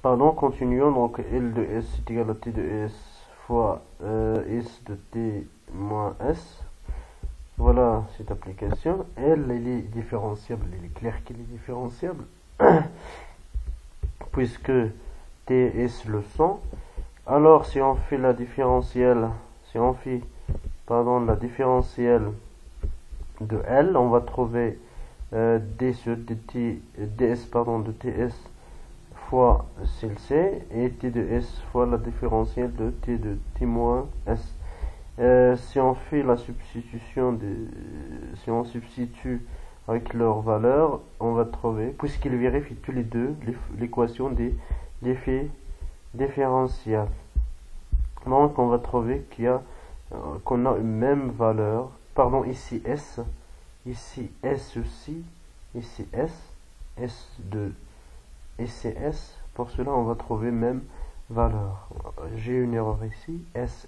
Pardon, continuons. Donc L de S est égal à T de S fois S de T moins S. Voilà cette application. L, elle est différenciable. Il est clair qu'elle est différenciable. Puisque T et S le sont. Alors si on fait la différentielle, la différentielle de L, on va trouver D sur dt, ds pardon, de TS fois celle-ci et T de S fois la différentielle de T de T moins S. Si on fait la substitution, si on substitue avec leurs valeurs, on va trouver, puisqu'ils vérifient tous les deux l'équation des faits différentiels. Donc on va trouver qu'on a une même valeur. Pardon, ici S aussi, ici S de S. Pour cela, on va trouver même valeur. J'ai une erreur ici, S.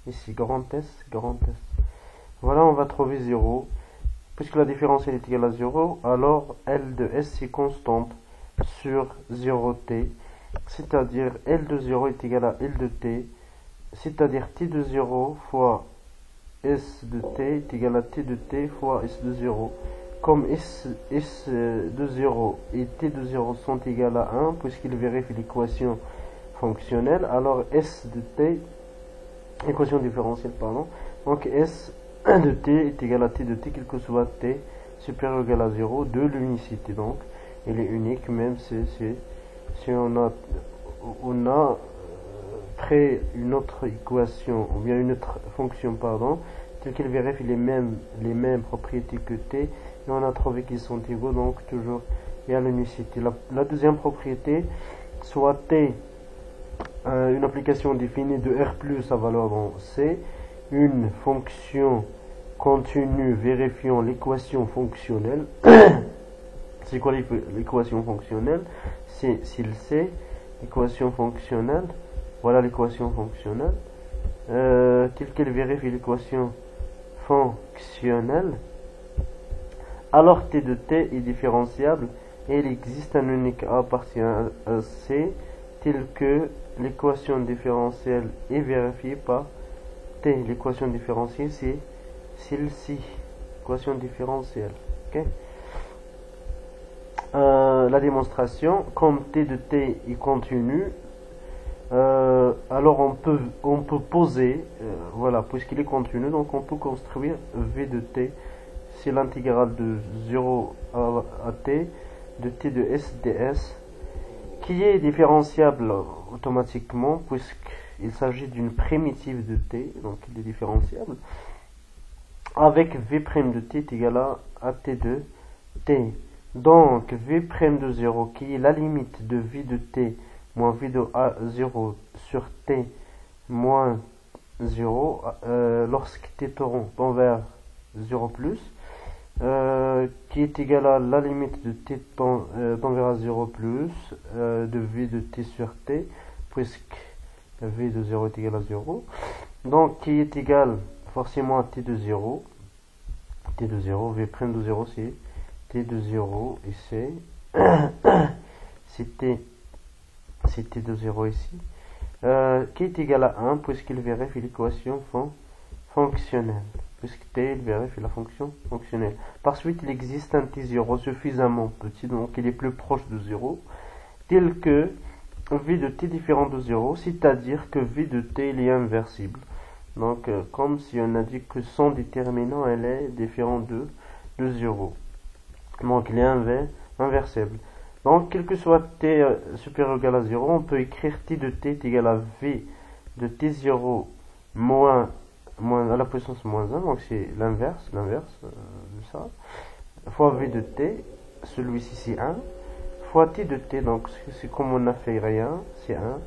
Ici, grand S. Voilà, on va trouver 0. Puisque la différentielle est égale à 0, alors L de S est constante sur 0t. C'est-à-dire L de 0 est égal à L de t. C'est-à-dire T de 0 fois S de t est égal à T de t fois S de 0. Comme S de 0 et T de 0 sont égales à 1, puisqu'il vérifie l'équation fonctionnelle, alors S de t, équation différentielle, pardon, donc S de t est égal à T de t, quel que soit t supérieur ou égal à 0 de l'unicité. Donc, il est unique, même si on a créé une autre équation, ou bien une autre fonction, pardon, telle qu'elle vérifie les mêmes propriétés que t, et on a trouvé qu'ils sont égaux, donc toujours il y a l'unicité. La deuxième propriété, soit t, une application définie de R plus à valeur dans C, une fonction continue vérifiant l'équation fonctionnelle. C'est quoi l'équation fonctionnelle? C'est s'il sait l'équation fonctionnelle. Voilà l'équation fonctionnelle. Telle qu'elle vérifie l'équation fonctionnelle. Alors T de T est différenciable et il existe un unique A appartient à C, tel que l'équation différentielle est vérifiée par T. L'équation différentielle, c'est celle-ci. Équation différentielle. Okay? La démonstration, comme T de T est continu, alors on peut poser, voilà, puisqu'il est continu, donc on peut construire V de T. C'est l'intégrale de 0 à T de T de S ds, qui est différenciable automatiquement puisqu'il s'agit d'une primitive de t, donc il est différenciable, avec v' de t est égal à t de t. Donc v' de 0, qui est la limite de v de t moins v de a0 sur t moins 0, lorsque t tend vers 0+, qui est égal à la limite de t tend vers 0 plus de v de t sur t, puisque v de 0 est égal à 0, donc qui est égal forcément à t de 0, v' de 0 c'est t de 0 et c'est t de 0 ici, qui est égal à 1 puisqu'il vérifie l'équation fonctionnelle. Puisque t, il vérifie la fonction fonctionnelle. Par suite, il existe un t0 suffisamment petit, donc il est plus proche de 0, tel que v de t différent de 0, c'est-à-dire que v de t il est inversible. Donc, comme si on a dit que son déterminant, elle est différent de 0. Donc, il est inversible. Donc, quel que soit t supérieur ou égal à 0, on peut écrire t de t est égal à v de t0 moins à la puissance moins 1, donc c'est l'inverse de ça, fois v de t, celui-ci c'est 1, fois t de t, donc c'est comme on n'a fait rien, c'est 1.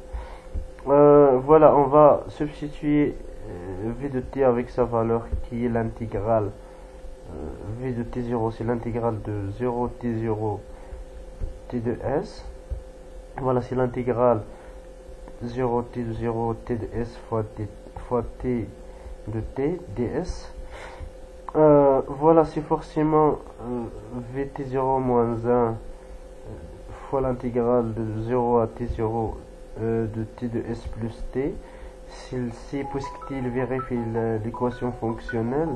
Voilà, on va substituer v de t avec sa valeur qui est l'intégrale, v de t0 c'est l'intégrale de 0 t0 t de s, voilà c'est l'intégrale 0 t de 0 t de s fois t de t ds. Voilà, c'est forcément vt0 moins 1 fois l'intégrale de 0 à t0 de t de s plus t. Puisqu'il vérifie l'équation fonctionnelle,